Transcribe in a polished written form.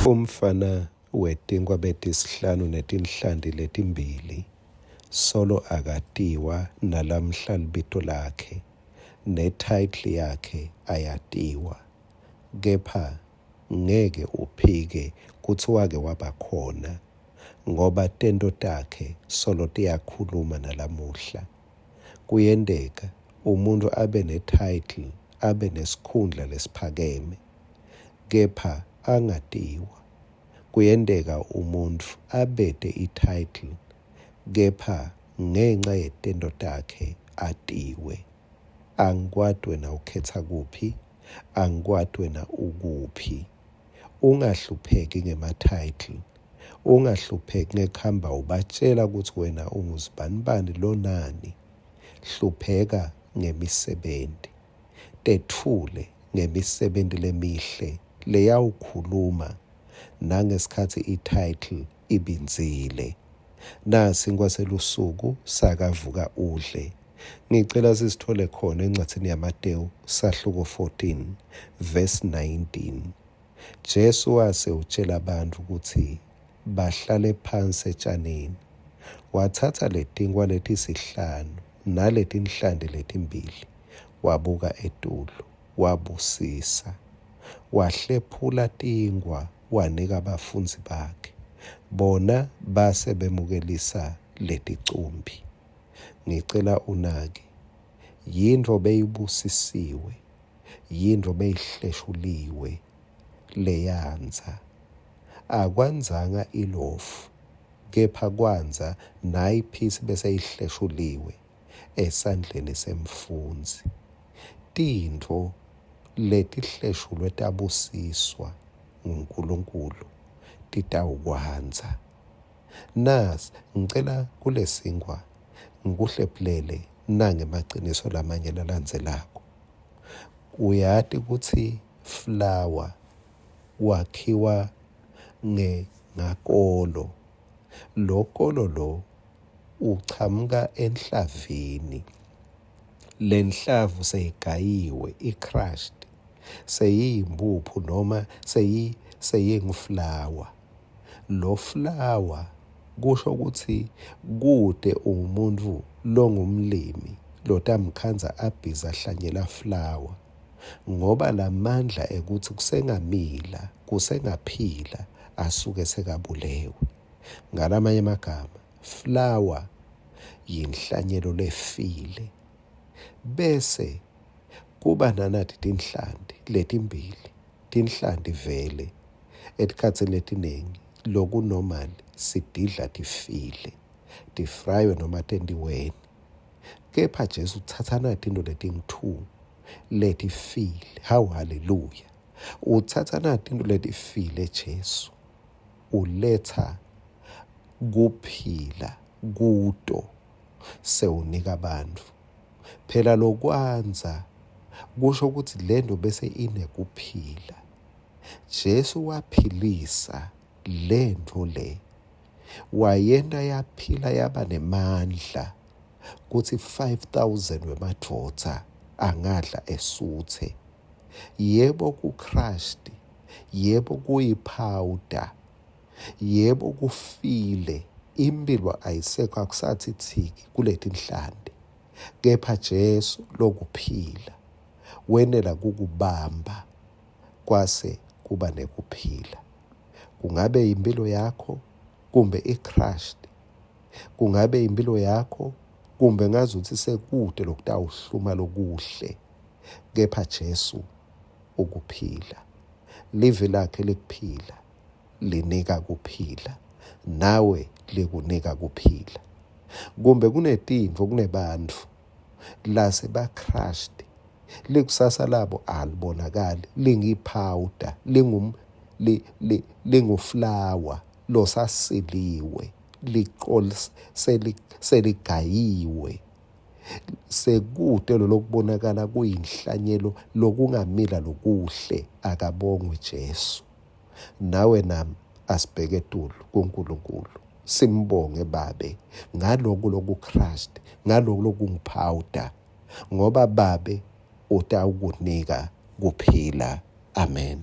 Umfana wetinkwa betisihlanu netinhlanti letimbili, solo akatiwa nalamhla libito lakhe, nethayitli yakhe ayatiwa. Kepha ngeke uphike kutsi wake waba khona, ngoba tento takhe solo tiyakhuluma nalamuhla. Kuyenteka umuntu abe nethayitli, abe nesikhundla lesiphakeme, kepha angatiwa. Kuyenteka umuntu abete ithayitli, kepha ngenxa yetento takhe atiwe. Angikwati wena ukhetha kuphi, angikwati wena ukuphi. Ungahlupheki ngemathayitli, ungahlupheki ngekuhamba ubatshela ukuthi wena unguzibanibani lo nani. Hlupheka ngemisebenti, tetfule ngemisebenti lemihle leyawukhuluma nangesikhatsi ithayitli ibinzile. Nasi ngwaselusuku sakavuka udle. Ngicela sisithole khona encwadini yaMateyu sahluko 14 verse 19. Jesu wase utshela abantu ukuthi bahlale phansi etshanini. Wathatha letinkwa letisihlanu naletinhlanti letimbili, wabuka etulu, wabusisa, wahlephula tinkwa, wanika abafunzi bakhe. Bona base bemukelisa leticumbi. Ngicela unake, yintfo beyibusisiwe, yintfo beyihleshuliwe, leyanza. Akwanzanga ilofu, kepha kwanza nayiphisi bese yihleshuliwe esandleni semfundzi. Tintfo letihleshulwe tabusiswa nguNkulunkulu titawukwanza. Nasi ngicela kulesinkwa ngikuhlephulele nangemaciniso lamanye lalandzelako. Uyati kutsi flour wakhiwa ngakolo. Lo kolo lo uchamuka enhlavini. Lenhlavu seyigayiwe, i-crushed, seyiyimpuphu noma seyinguflour. Lo flour kusho ukuthi kude umuntu longumlimi lotamkhanza abhiza ahlanyela flour, ngoba lamandla ekuthi kusengamila, kusengaphila asuke sekabulewe. Ngalamanye amagama, flour yinhlanyelo lefile. Bese kuba nanathi tinhlanti letimbili. Tinhlanti vele etikhatsini letiningi lokunormal sididla tifile, tifraywe noma tentiweni. Kepha Jesu uthatha nathi into letingu-2 letifile. Hawu, haleluya. Uthatha nathi into letifile Jesu, uletha kuphila kuto, sewunika abantu. Phela lokwanza kusho ukuthi lento bese inekuphila. Jesu waphilisa lento le, wayenta yaphila yaba nemandla kuthi 5,000 wemadvodza angadla esuthe. Yebo ku-crushed, yebo kuyiphawuda, yebo kufile, impilo ayisekho, akusathi thiki kuletinhlanti. Kepha Jesu lokuphila wenela kukubamba, kwase kuba nekuphila. Kungabe impilo yakho kumbe i-crushed, kungabe impilo yakho kumbe ngazuthi sekude lokutawuhluma lokuhle, kepha Jesu ukuphila. Livi lakhe likuphila linika kuphila, nawe likunika kuphila. Kumbe kunetintfo, kunebantfu lase ba-crushed, likusasa labo alibonakali, lingiphawuda, linguflour losasiliwe, seligayiwe, sekude lokubonakala kuyinhlanyelo lokungamila lokuhle. Akabongwe Jesu. Nawe nami asibheke etulu kuNkulunkulu, simbonge Babe ngaloku loku-crushed, ngaloku lokungiphawuda, ngoba Babe utawukunika kuphila. Amen.